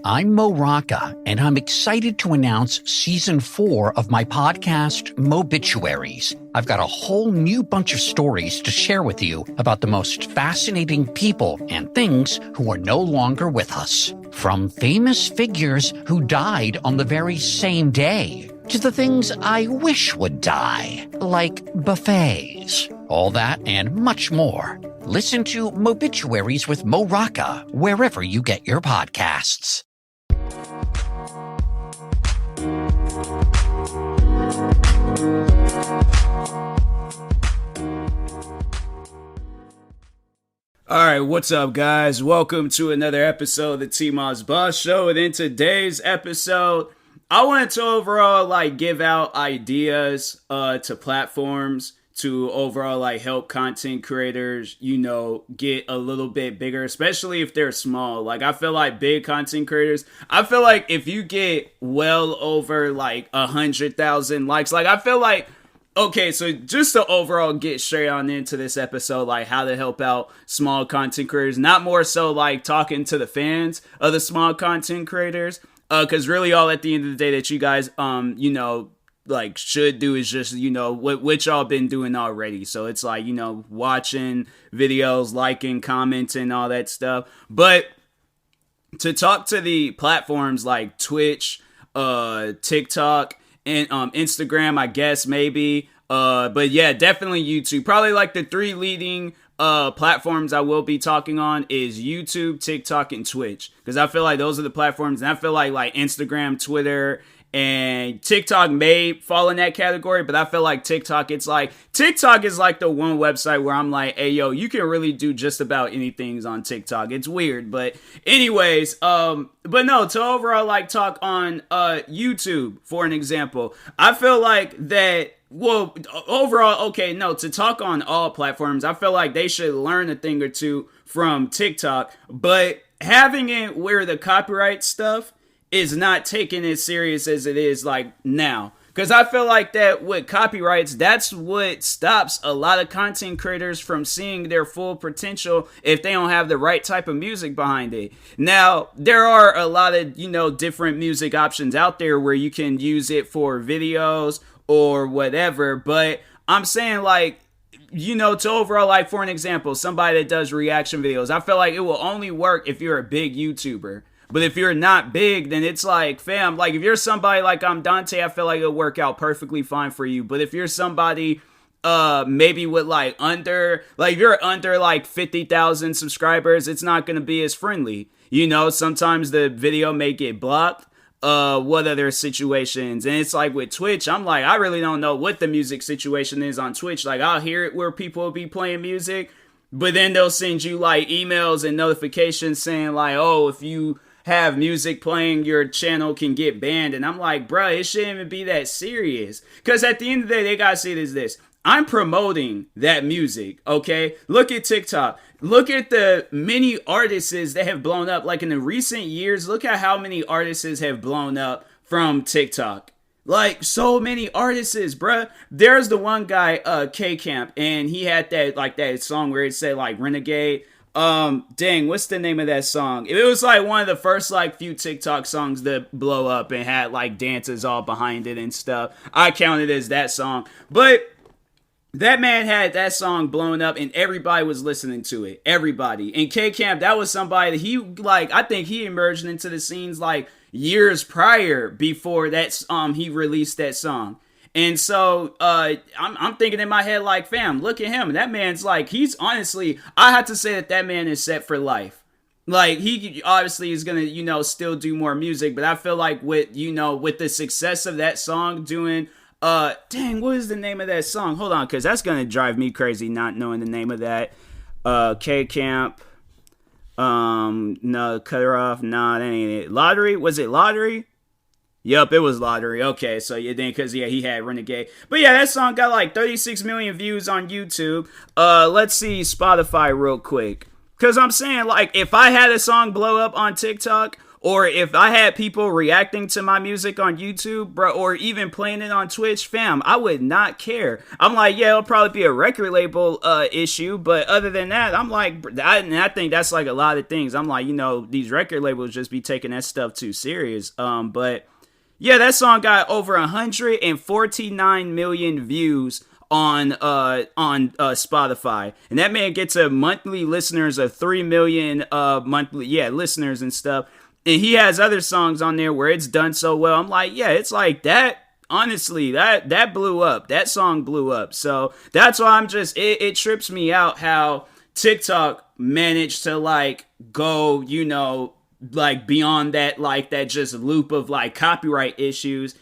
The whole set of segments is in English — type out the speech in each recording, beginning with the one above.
I'm Mo Rocca, and I'm excited to announce Season 4 of my podcast, Mobituaries. I've got a whole new bunch of stories to share with you about the most fascinating people and things who are no longer with us. From famous figures who died on the very same day, to the things I wish would die, like buffets. All that and much more. Listen to Mobituaries with Mo Rocca wherever you get your podcasts. Alright, what's up guys? Welcome to another episode of the TMossBoss Show, and in today's episode, I wanted to overall give out ideas to platforms to overall help content creators, get a little bit bigger, especially if they're small. I feel like big content creators, I feel like if you get well over 100,000 likes, I feel like, okay, so just to overall get straight on into this episode, how to help out small content creators, not more so talking to the fans of the small content creators, because really all at the end of the day that you guys, should do is just, what y'all been doing already. So it's watching videos, liking, commenting, all that stuff. But to talk to the platforms like Twitch, TikTok, and Instagram, I guess, maybe. But yeah, definitely YouTube. Probably the three leading platforms I will be talking on is YouTube, TikTok, and Twitch. Because I feel like those are the platforms. And I feel like Instagram, Twitter, and TikTok may fall in that category, but I feel like TikTok, TikTok is the one website where I'm like, hey, yo, you can really do just about anything on TikTok. It's weird, but anyways, but no, to overall talk on YouTube, for an example, I feel like that, well, overall, okay, no, to talk on all platforms, I feel like they should learn a thing or two from TikTok, but having it where the copyright stuff is not taken as serious as it is now. Because I feel like that with copyrights, that's what stops a lot of content creators from seeing their full potential if they don't have the right type of music behind it. Now, there are a lot of, different music options out there where you can use it for videos or whatever, but I'm saying to overall, for an example, somebody that does reaction videos, I feel like it will only work if you're a big YouTuber. But if you're not big, then it's fam, if you're somebody I'm Dante, I feel like it'll work out perfectly fine for you. But if you're somebody, maybe with if you're under 50,000 subscribers, it's not going to be as friendly. Sometimes the video may get blocked. What other situations? And it's with Twitch, I'm I really don't know what the music situation is on Twitch. I'll hear it where people will be playing music, but then they'll send you emails and notifications saying oh, if you have music playing, your channel can get banned. And I'm bruh, it shouldn't even be that serious. Because at the end of the day, they gotta see it as this. I'm promoting that music, okay? Look at TikTok. Look at the many artists that have blown up. In the recent years, look at how many artists have blown up from TikTok. So many artists, bruh. There's the one guy, K-Camp, and he had that song where it said, Renegade. Dang, what's the name of that song? It was one of the first few TikTok songs that blow up and had dances all behind it and stuff. I counted as that song. But that man had that song blowing up and everybody was listening to it. Everybody. And K-Camp, that was somebody that he I think he emerged into the scenes years prior before that he released that song. And so, I'm thinking in my head, fam, look at him. That man's he's honestly, I have to say that man is set for life. He obviously is gonna, still do more music, but I feel with, with the success of that song doing, dang, what is the name of that song? Hold on, because that's gonna drive me crazy not knowing the name of that. K-Camp, no, cut her off, nah, that ain't it. Lottery, was it Lottery? Yup, it was Lottery. Okay, so yeah, then because he had Renegade. But yeah, that song got 36 million views on YouTube. Let's see Spotify real quick. Because I'm saying, if I had a song blow up on TikTok Or if I had people reacting to my music on YouTube, bro, or even playing it on Twitch, fam, I would not care. I'm like, yeah, it'll probably be a record label issue, but other than that, I'm like, I think that's like a lot of things. I'm like, these record labels just be taking that stuff too serious. But yeah, that song got over 149 million views on Spotify, and that man gets a monthly listeners of 3 million monthly listeners and stuff. And he has other songs on there where it's done so well. I'm like, yeah, it's like that. Honestly, that blew up. That song blew up. So that's why I'm just, it trips me out how TikTok managed to like go, like beyond that, like that just loop of like copyright issues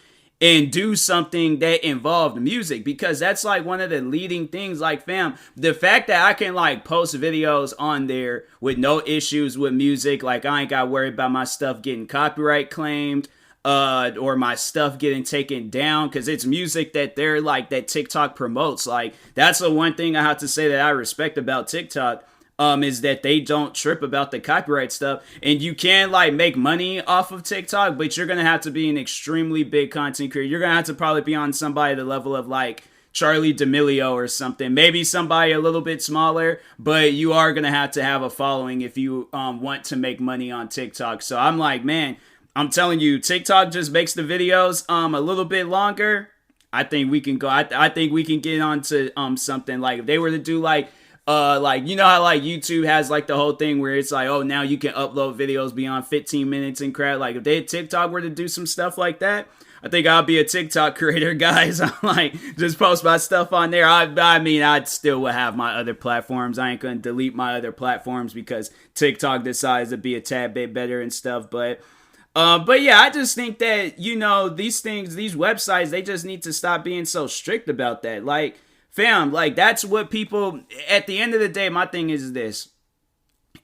and do something that involved music, because that's like one of the leading things. Like, fam, the fact that I can like post videos on there with no issues with music, like I ain't got worried about my stuff getting copyright claimed or my stuff getting taken down because it's music that they're like, that TikTok promotes. Like, that's the one thing I have to say that I respect about TikTok. Is that they don't trip about the copyright stuff, and you can like make money off of TikTok, but you're gonna have to be an extremely big content creator. You're gonna have to probably be on somebody the level of like Charlie D'Amelio or something, maybe somebody a little bit smaller, but you are gonna have to have a following if you want to make money on TikTok. So I'm like, man, I'm telling you, TikTok just makes the videos a little bit longer. I think we can go. I think we can get onto something like if they were to do like how like YouTube has like the whole thing where it's like, oh, now you can upload videos beyond 15 minutes and crap. Like if TikTok were to do some stuff like that, I think I'll be a TikTok creator, guys. I'm like, just post my stuff on there. I mean, I'd still would have my other platforms. I ain't gonna delete my other platforms because TikTok decides to be a tad bit better and stuff. But yeah, I just think that, these things, these websites, they just need to stop being so strict about that. Like, fam, like that's what people, at the end of the day, my thing is this.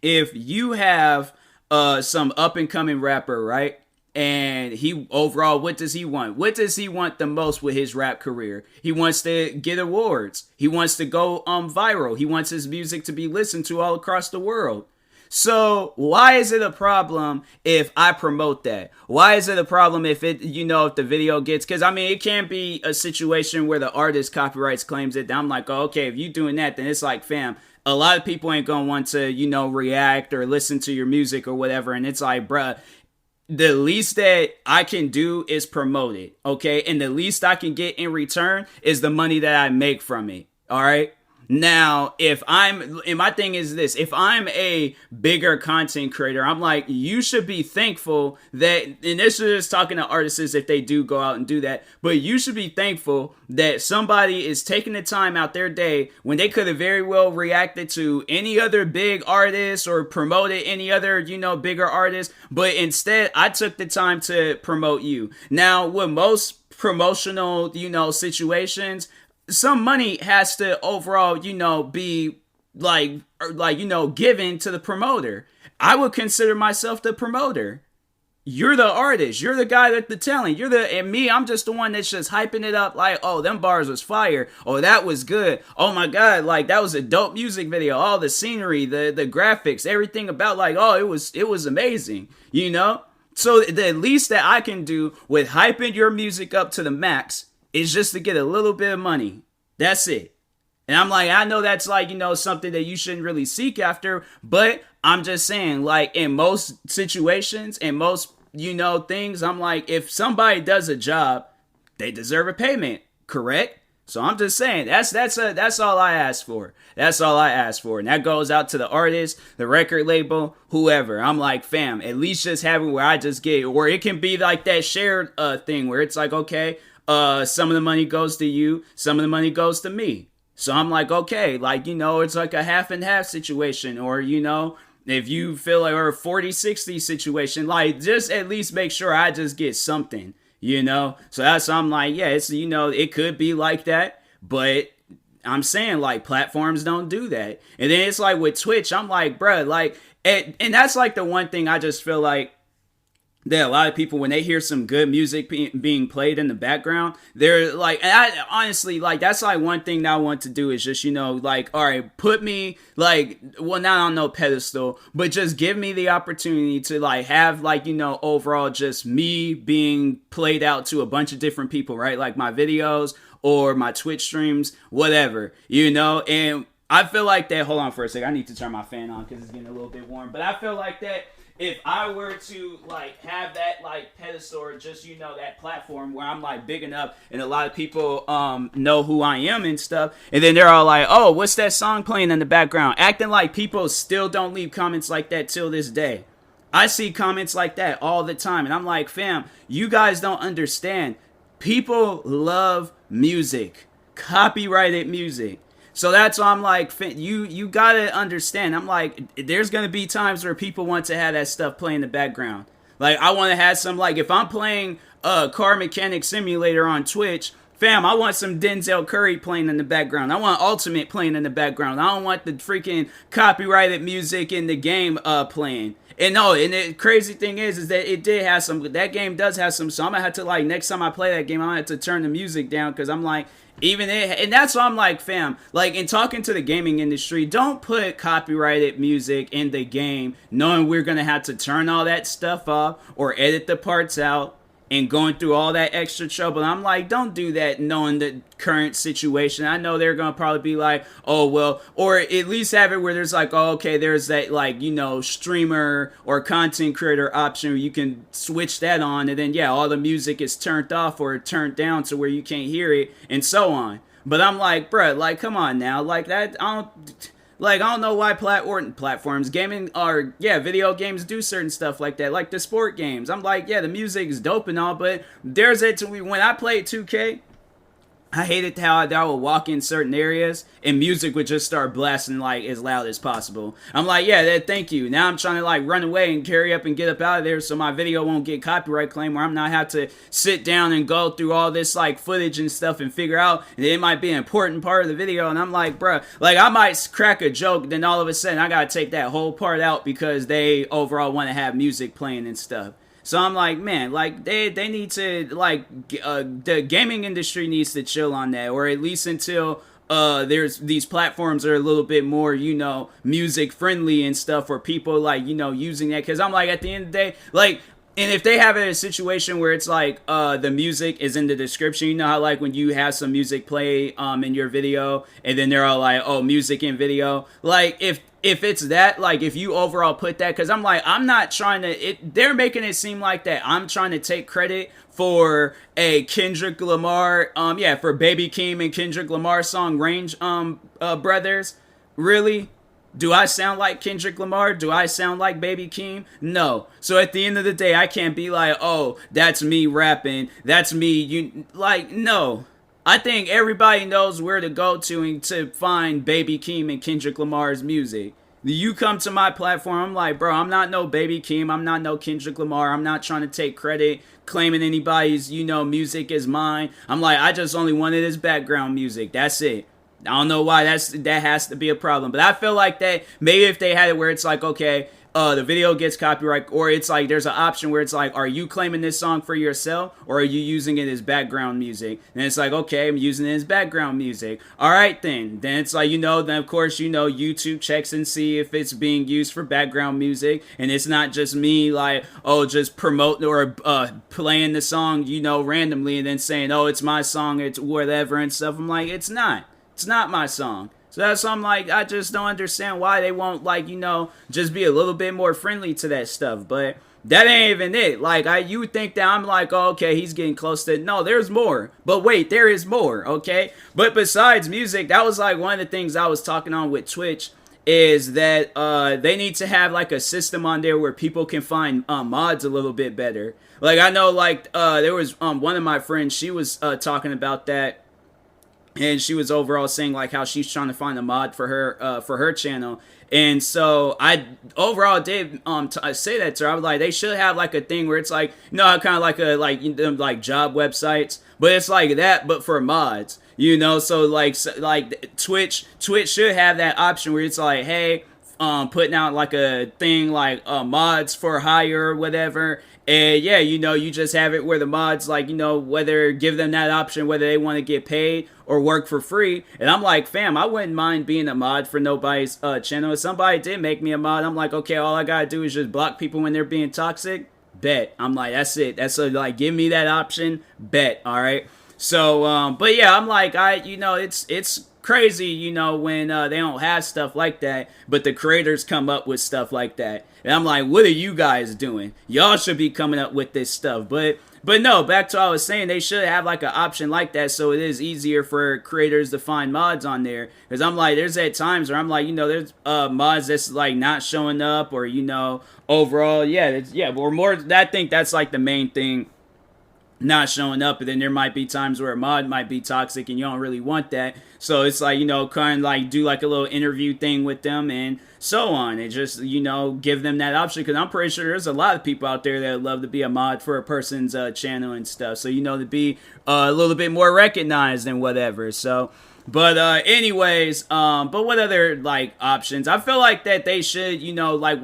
If you have some up and coming rapper, right? And he overall, what does he want? What does he want the most with his rap career? He wants to get awards. He wants to go viral. He wants his music to be listened to all across the world. So why is it a problem if I promote that? Why is it a problem if it, if the video gets, because I mean, it can't be a situation where the artist copyrights claims it. I'm like, oh, okay, if you doing that, then it's like, fam, a lot of people ain't gonna want to, react or listen to your music or whatever. And it's like, bruh, the least that I can do is promote it. Okay. And the least I can get in return is the money that I make from it. All right. Now, and my thing is this, if I'm a bigger content creator, I'm like, you should be thankful that, and this is just talking to artists if they do go out and do that, but you should be thankful that somebody is taking the time out their day when they could have very well reacted to any other big artist or promoted any other, bigger artist, but instead I took the time to promote you. Now, with most promotional, situations, some money has to overall, be given to the promoter. I would consider myself the promoter. You're the artist. You're the guy with the talent. And me, I'm just the one that's just hyping it up like, oh, them bars was fire. Oh, that was good. Oh my God, like that was a dope music video. All the scenery, the graphics, everything about like, oh, it was amazing, So the least that I can do with hyping your music up to the max is just to get a little bit of money. That's it. And I'm like, I know that's like, something that you shouldn't really seek after, but I'm just saying, like, in most situations and most, things, I'm like, if somebody does a job, they deserve a payment, correct? So I'm just saying, that's all I ask for. That's all I ask for. And that goes out to the artist, the record label, whoever. I'm like, fam, at least just have it where I just get, or it can be like that shared thing where it's like, okay, some of the money goes to you, some of the money goes to me. So I'm like, okay, like, it's like a half and half situation, or, if you feel like, or a 40-60 situation, like, just at least make sure I just get something, So that's, I'm like, yeah, it's, it could be like that, but I'm saying, like, platforms don't do that. And then it's like with Twitch, I'm like, bruh, like, and that's like the one thing I just feel like that a lot of people, when they hear some good music being played in the background, they're like, and I honestly, like, that's like one thing that I want to do is just, like, all right, put me like, well, not on no pedestal, but just give me the opportunity to like have like, overall just me being played out to a bunch of different people, right? Like my videos or my Twitch streams, whatever, and I feel like that, hold on for a second, I need to turn my fan on because it's getting a little bit warm, but I feel like that if I were to like have that like pedestal or just that platform where I'm like big enough and a lot of people know who I am and stuff, and then they're all like, oh, what's that song playing in the background, acting like people still don't leave comments like that till this day. I see comments like that all the time and I'm like, fam, you guys don't understand. People love music, copyrighted music. So that's why I'm like, you gotta understand. I'm like, there's gonna be times where people want to have that stuff play in the background. Like, I want to have some, like, if I'm playing Car Mechanic Simulator on Twitch, fam, I want some Denzel Curry playing in the background. I want Ultimate playing in the background. I don't want the freaking copyrighted music in the game playing. And no, and the crazy thing is that it did have some, that game does have some, so I'm gonna have to, like, next time I play that game, I'm gonna have to turn the music down, because I'm like, even it, and that's why I'm like, fam, like, in talking to the gaming industry, don't put copyrighted music in the game knowing we're gonna have to turn all that stuff off or edit the parts out and going through all that extra trouble. I'm like, don't do that knowing the current situation. I know they're going to probably be like, oh, well, or at least have it where there's like, oh, okay, there's that, like, streamer or content creator option where you can switch that on, and then, yeah, all the music is turned off or turned down to where you can't hear it, and so on. But I'm like, bruh, like, come on now, like, that, I don't know why platforms, gaming, or, yeah, video games do certain stuff like that, like the sport games. I'm like, yeah, the music is dope and all, but there's it to me. When I played 2K, I hated how I would walk in certain areas and music would just start blasting like as loud as possible. I'm like, yeah, thank you. Now I'm trying to like run away and carry up and get up out of there so my video won't get copyright claim, where I'm not have to sit down and go through all this like footage and stuff and figure out that it might be an important part of the video. And I'm like, bruh, like I might crack a joke, then all of a sudden I gotta take that whole part out because they overall want to have music playing and stuff. So I'm like, man, like they need to, like, the gaming industry needs to chill on that, or at least until there's these platforms are a little bit more, music friendly and stuff, or people like, using that. Because I'm like, at the end of the day, like, and if they have a situation where it's like the music is in the description, you know how like when you have some music play in your video and then they're all like, oh, music in video, like if it's that, like if you overall put that, because I'm like, I'm not trying to, they're making it seem like that I'm trying to take credit for a Kendrick Lamar, for Baby Keem and Kendrick Lamar song Range Brothers. Really? Do I sound like Kendrick Lamar? Do I sound like Baby Keem? No. So at the end of the day, I can't be like, oh, that's me rapping. That's me. No. I think everybody knows where to go to find Baby Keem and Kendrick Lamar's music. You come to my platform, I'm like, bro, I'm not no Baby Keem. I'm not no Kendrick Lamar. I'm not trying to take credit, claiming anybody's, music is mine. I'm like, I just only wanted his background music. That's it. I don't know why that has to be a problem, but I feel like that maybe if they had it where it's like, okay, the video gets copyright, or it's like there's an option where it's like, are you claiming this song for yourself, or are you using it as background music? And it's like, okay, I'm using it as background music. All right, then it's like, then of course, YouTube checks and see if it's being used for background music, and it's not just me like, oh, just promote or playing the song, randomly, and then saying, oh, it's my song, it's whatever and stuff. I'm like, it's not. It's not my song. So that's why I'm like, I just don't understand why they won't, like, just be a little bit more friendly to that stuff. But that ain't even it. Like, you would think that I'm like, oh, okay, he's getting close to it. No, there's more. But wait, there is more, okay? But besides music, that was like one of the things I was talking on with Twitch, is that they need to have like a system on there where people can find mods a little bit better. Like, I know, like, there was one of my friends, she was talking about that. And she was overall saying like how she's trying to find a mod for her channel. And so I overall did say that to her. I was like, they should have like a thing where it's like, kind of like a like job websites, but it's like that but for mods. So like Twitch should have that option where it's like, hey, putting out like a thing like mods for hire or whatever. And yeah, you just have it where the mods, like, whether give them that option, whether they want to get paid or work for free. And I'm like, fam, I wouldn't mind being a mod for nobody's channel. If somebody did make me a mod, I'm like, okay, all I gotta do is just block people when they're being toxic. Bet. I'm like, that's it. Like, give me that option. Bet. All right. So, but yeah, I'm like, it's crazy, when they don't have stuff like that, but the creators come up with stuff like that. And I'm like, what are you guys doing? Y'all should be coming up with this stuff. But no, back to what I was saying, they should have like an option like that so it is easier for creators to find mods on there. Because I'm like, there's at times where I'm like, there's mods that's like not showing up, or, overall, or more, I think that's like the main thing, not showing up. And then there might be times where a mod might be toxic and you don't really want that, so it's like, kind of like do like a little interview thing with them and so on, and just give them that option, because I'm pretty sure there's a lot of people out there that would love to be a mod for a person's channel and stuff, so to be a little bit more recognized and whatever. So but anyways, but what other like options? I feel like that they should, like,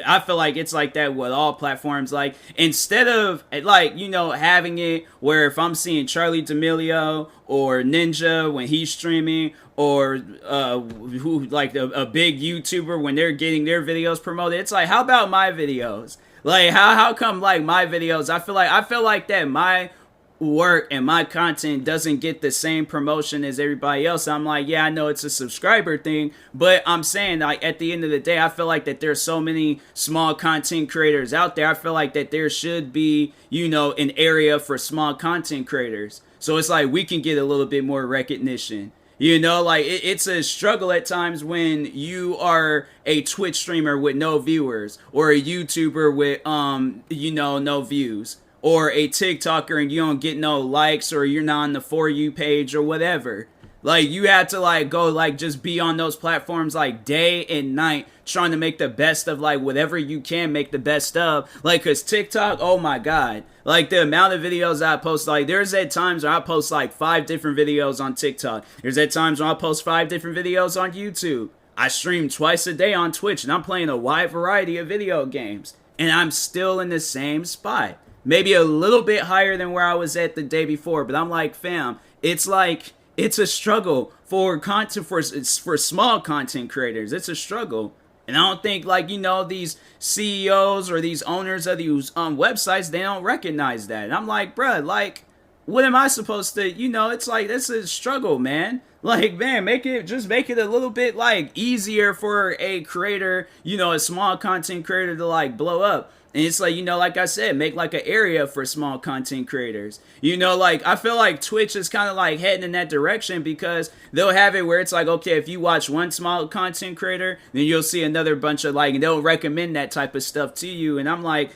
I feel like it's like that with all platforms. Like, instead of like, having it where if I'm seeing Charlie D'Amelio or Ninja when he's streaming, or who like a big YouTuber when they're getting their videos promoted, it's like, how about my videos? Like, how come like my videos? I feel like that my work and my content doesn't get the same promotion as everybody else. I'm like, yeah, I know it's a subscriber thing, but I'm saying, like, at the end of the day, I feel like that there's so many small content creators out there. I feel like that there should be, an area for small content creators, so it's like we can get a little bit more recognition. Like, it's a struggle at times when you are a Twitch streamer with no viewers, or a YouTuber with no views, or a TikToker and you don't get no likes, or you're not on the For You page or whatever. Like, you have to like go like just be on those platforms like day and night, trying to make the best of like whatever you can make the best of. Like, cause TikTok, oh my god, like the amount of videos I post, like there's at times where I post like 5 different videos on TikTok. There's at times when I post 5 different videos on YouTube. I stream twice a day on Twitch, and I'm playing a wide variety of video games, and I'm still in the same spot. Maybe a little bit higher than where I was at the day before, but I'm like, fam, it's like, it's a struggle for content, for small content creators. It's a struggle. And I don't think, like, these CEOs or these owners of these websites, they don't recognize that. And I'm like, bruh, like, what am I supposed to, it's like, this is a struggle, man. Like, man, make it a little bit, like, easier for a creator, a small content creator to, like, blow up. And it's like, like I said, make like an area for small content creators. Like, I feel like Twitch is kind of like heading in that direction, because they'll have it where it's like, okay, if you watch one small content creator, then you'll see another bunch of like, and they'll recommend that type of stuff to you. And I'm like,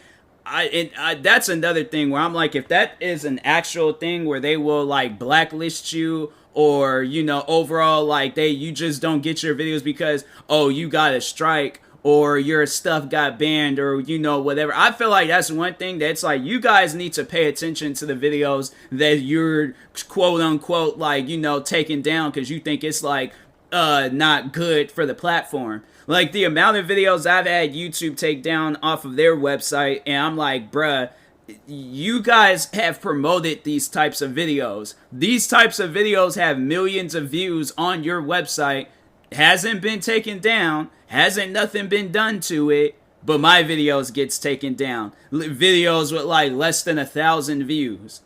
that's another thing where I'm like, if that is an actual thing where they will like blacklist you, or, overall, like you just don't get your videos because, oh, you got a strike, or your stuff got banned, or whatever. I feel like that's one thing that's like, you guys need to pay attention to the videos that you're quote unquote like taking down, because you think it's like not good for the platform. Like, the amount of videos I've had YouTube take down off of their website, and I'm like, bruh, you guys have promoted these types of videos. These types of videos have millions of views on your website, hasn't been taken down, hasn't nothing been done to it, but my videos gets taken down. Videos with like less than 1,000 views.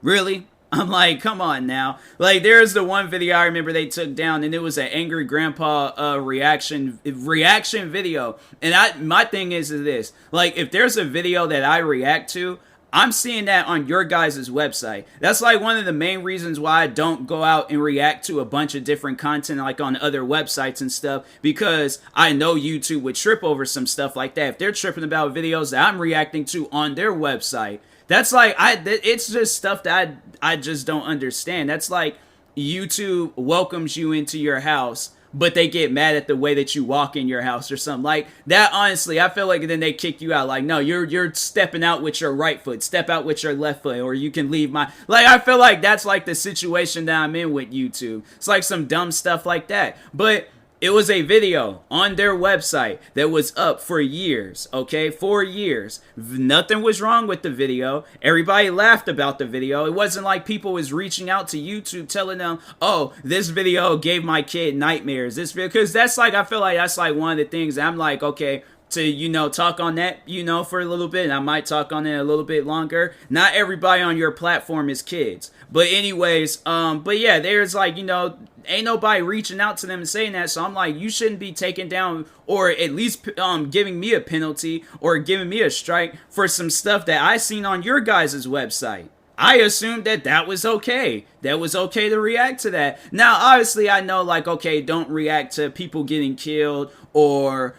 Really? I'm like, come on now. Like, there's the one video I remember they took down, and it was an angry grandpa reaction video. And my thing is this, like, if there's a video that I react to, I'm seeing that on your guys' website. That's like one of the main reasons why I don't go out and react to a bunch of different content like on other websites and stuff, because I know YouTube would trip over some stuff like that if they're tripping about videos that I'm reacting to on their website. That's like, it's just stuff that I just don't understand. That's like YouTube welcomes you into your house, but they get mad at the way that you walk in your house or something like that. Honestly, I feel like then they kick you out. Like, no, you're stepping out with your right foot, step out with your left foot, or you can leave my, like, I feel like that's like the situation that I'm in with YouTube. It's like some dumb stuff like that. But It was a video on their website that was up for years, okay? 4 years. Nothing was wrong with the video. Everybody laughed about the video. It wasn't like people was reaching out to YouTube telling them, oh, this video gave my kid nightmares. This video, because that's like, I feel like that's like one of the things I'm like, okay, to, talk on that, for a little bit. And I might talk on it a little bit longer. Not everybody on your platform is kids. But anyways, but yeah, there's like, ain't nobody reaching out to them and saying that. So I'm like, you shouldn't be taken down or at least giving me a penalty or giving me a strike for some stuff that I seen on your guys' website. I assumed that was okay. That was okay to react to that. Now, obviously, I know, like, okay, don't react to people getting killed or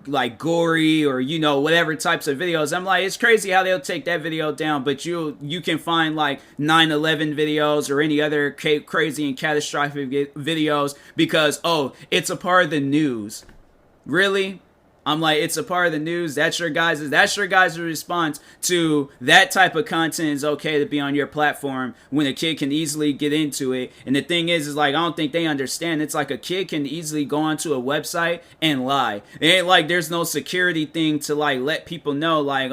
like gory or whatever types of videos. I'm like, it's crazy how they'll take that video down, but you can find like 9/11 videos or any other crazy and catastrophic videos because it's a part of the news. Really? I'm like, it's a part of the news. That's your guys' response to that type of content. Is okay to be on your platform when a kid can easily get into it. And the thing is like, I don't think they understand. It's like a kid can easily go onto a website and lie. It ain't like there's no security thing to like let people know like,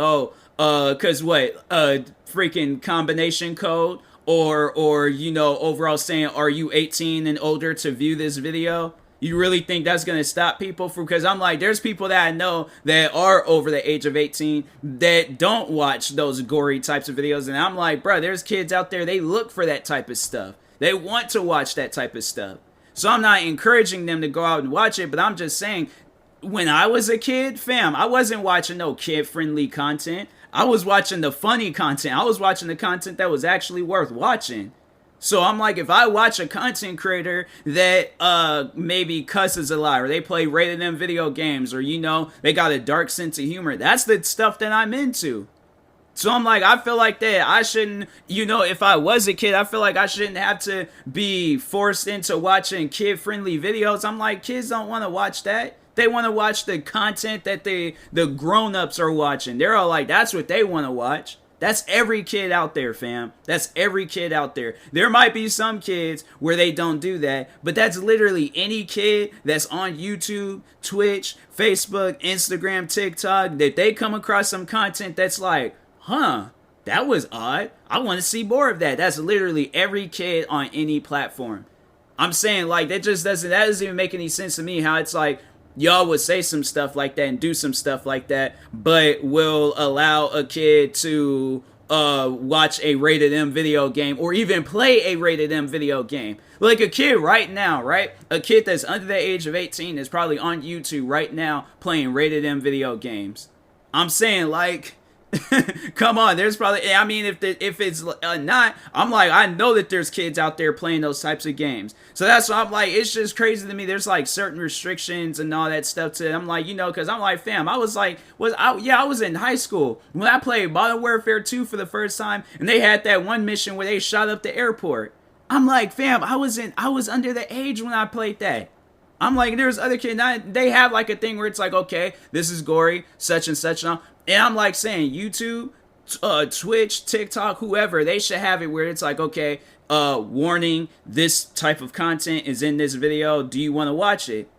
cause what, freaking combination code or overall saying, are you 18 and older to view this video? You really think that's going to stop people from, because I'm like, there's people that I know that are over the age of 18 that don't watch those gory types of videos. And I'm like, bro, there's kids out there, they look for that type of stuff. They want to watch that type of stuff. So I'm not encouraging them to go out and watch it, but I'm just saying, when I was a kid, fam, I wasn't watching no kid-friendly content. I was watching the funny content. I was watching the content that was actually worth watching. So I'm like, if I watch a content creator that maybe cusses a lot, or they play rated M video games, or they got a dark sense of humor, that's the stuff that I'm into. So I'm like, I feel like that I shouldn't, if I was a kid, I feel like I shouldn't have to be forced into watching kid-friendly videos. I'm like, kids don't want to watch that. They want to watch the content that the grown-ups are watching. They're all like, that's what they want to watch. That's every kid out there, fam. That's every kid out there. There might be some kids where they don't do that, but that's literally any kid that's on YouTube, Twitch, Facebook, Instagram, TikTok, that they come across some content that's like, that was odd. I want to see more of that. That's literally every kid on any platform. I'm saying, like, that doesn't even make any sense to me how it's like, y'all would say some stuff like that and do some stuff like that, but will allow a kid to watch a rated M video game or even play a rated M video game. Like a kid right now, right? A kid that's under the age of 18 is probably on YouTube right now playing rated M video games. I'm saying, like, come on, there's probably, I mean, if it's not, I'm like, I know that there's kids out there playing those types of games. So that's why I'm like, it's just crazy to me. There's like certain restrictions and all that stuff to it. I'm like, because I'm like, fam, I was like, I was in high school when I played Modern Warfare 2 for the first time, and they had that one mission where they shot up the airport. I'm like, fam, I was under the age when I played that. I'm like, there's other kids, they have like a thing where it's like, okay, this is gory, such and such and all. And I'm like saying, YouTube, Twitch, TikTok, whoever, they should have it where it's like, okay, warning, this type of content is in this video. Do you want to watch it?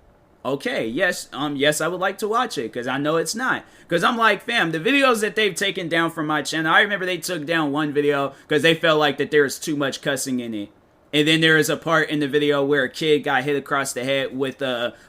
Okay, yes, I would like to watch it, because I know it's not. Because I'm like, fam, the videos that they've taken down from my channel, I remember they took down one video because they felt like that there was too much cussing in it. And then there is a part in the video where a kid got hit across the head with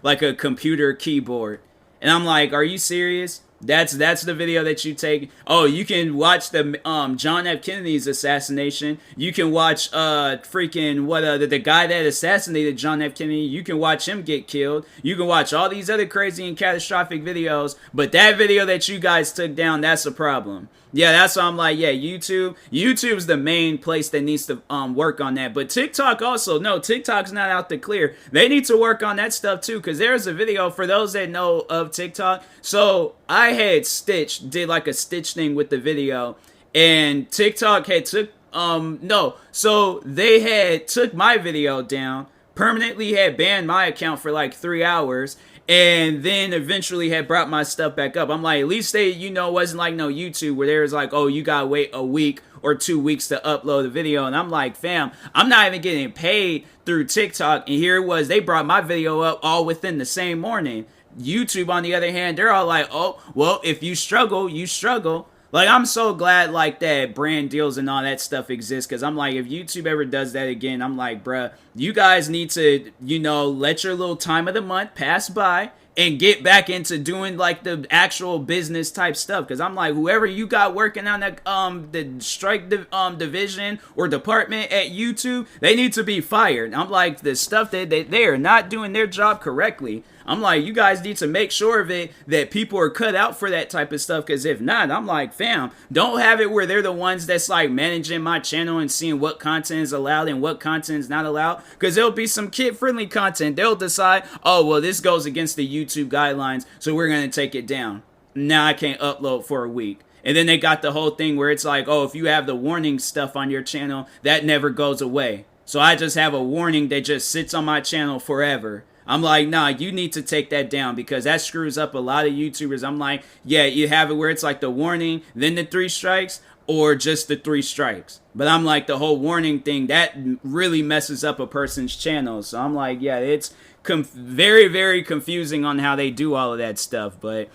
like a computer keyboard. And I'm like, are you serious? That's the video that you take. Oh, you can watch the John F. Kennedy's assassination. You can watch the guy that assassinated John F. Kennedy. You can watch him get killed. You can watch all these other crazy and catastrophic videos. But that video that you guys took down, that's a problem. Yeah, that's why I'm like, yeah, YouTube's the main place that needs to work on that. But TikTok also, no, TikTok's not out the clear. They need to work on that stuff too, because there's a video for those that know of TikTok. So I had did like a Stitch thing with the video, and TikTok had took they had took my video down, permanently had banned my account for like 3 hours. And then eventually had brought my stuff back up. I'm like, at least they, wasn't like no YouTube where there's like, oh, you gotta wait a week or 2 weeks to upload a video. And I'm like, fam, I'm not even getting paid through TikTok. And here it was, they brought my video up all within the same morning. YouTube, on the other hand, they're all like, oh, well, if you struggle, you struggle. Like, I'm so glad, like, that brand deals and all that stuff exists, because I'm like, if YouTube ever does that again, I'm like, bruh, you guys need to, let your little time of the month pass by and get back into doing, like, the actual business type stuff, because I'm like, whoever you got working on that, the strike division or department at YouTube, they need to be fired. I'm like, the stuff that they are not doing their job correctly. I'm like, you guys need to make sure of it, that people are cut out for that type of stuff, because if not, I'm like, fam, don't have it where they're the ones that's like managing my channel and seeing what content is allowed and what content is not allowed, because there'll be some kid-friendly content. They'll decide, oh, well, this goes against the YouTube guidelines, so we're going to take it down. Now I can't upload for a week. And then they got the whole thing where it's like, oh, if you have the warning stuff on your channel, that never goes away. So I just have a warning that just sits on my channel forever. I'm like, nah, you need to take that down, because that screws up a lot of YouTubers. I'm like, yeah, you have it where it's like the warning, then the 3 strikes, or just the 3 strikes. But I'm like, the whole warning thing, that really messes up a person's channel. So I'm like, yeah, it's very, very confusing on how they do all of that stuff. But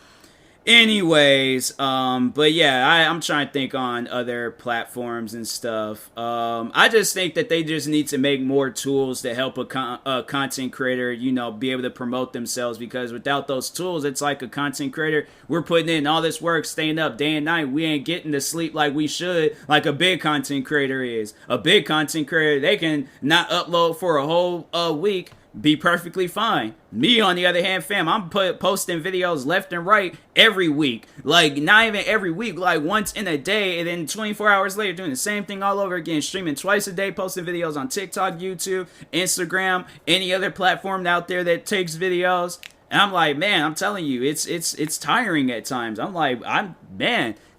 anyways, but yeah, I'm trying to think on other platforms and stuff. I just think that they just need to make more tools to help a content creator, be able to promote themselves, because without those tools, it's like a content creator, we're putting in all this work, staying up day and night, we ain't getting to sleep like we should, like a big content creator is. A big content creator, they can not upload for a whole week, be perfectly fine. Me, on the other hand, fam, I'm posting videos left and right every week. Like, not even every week, like once in a day, and then 24 hours later doing the same thing all over again, streaming twice a day, posting videos on TikTok, YouTube, Instagram, any other platform out there that takes videos. And I'm like, man, I'm telling you, it's tiring at times. I'm like,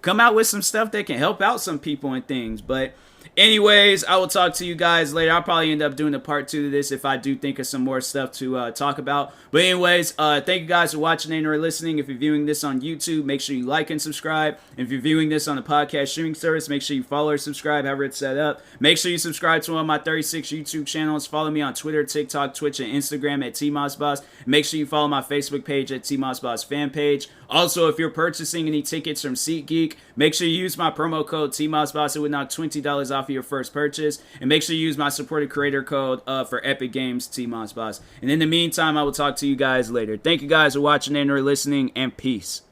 come out with some stuff that can help out some people and things. But anyways, I will talk to you guys later. I'll probably end up doing a part 2 to this if I do think of some more stuff to talk about. But anyways, thank you guys for watching and or listening. If you're viewing this on YouTube, make sure you like and subscribe. If you're viewing this on a podcast streaming service, make sure you follow or subscribe, however it's set up. Make sure you subscribe to one of my 36 YouTube channels. Follow me on Twitter, TikTok, Twitch, and Instagram at TMossBoss. Make sure you follow my Facebook page at TMossBoss fan page. Also, if you're purchasing any tickets from SeatGeek, make sure you use my promo code TMossBoss. It would knock $20 off of your first purchase. And make sure you use my supported creator code for Epic Games, TMossBoss. And in the meantime, I will talk to you guys later. Thank you guys for watching and or listening, and peace.